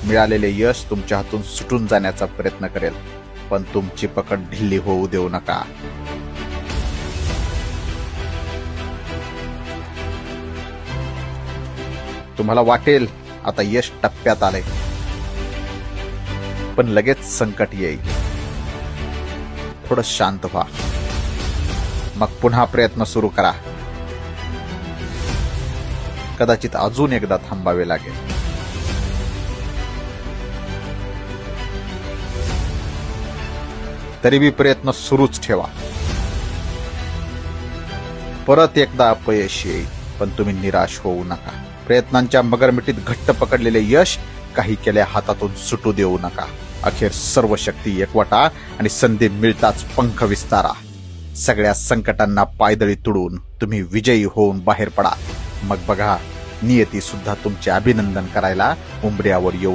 मिळालेले यश तुमच्या हातून सुटून जाण्याचा प्रयत्न करेल, पण तुमची पकड ढिल्ली होऊ देऊ नका. तुम्हाला वाटेल आता यश टप्प्यात आलंय, पण लगेच संकट येईल. थोडं शांत व्हा, मग पुन्हा प्रयत्न सुरू करा. कदाचित अजून एकदा थांबावे लागेल. तरी बी प्रयत्न सुरूच ठेवा. परत एकदा अपयश येईल, पण तुम्ही निराश होऊ नका. प्रयत्नांच्या मगरमिठीत घट्ट पकडलेले यश काही केल्या हातातून सुटू देऊ नका. अखेर सर्व शक्ती एकवटा आणि संधी मिळताच पंख विस्तारा. सगळ्या संकटांना पायदळी तुडून तुम्ही विजयी होऊन बाहेर पडा. मग बघा, नियती सुद्धा तुमचे अभिनंदन करायला उंबऱ्यावर येऊ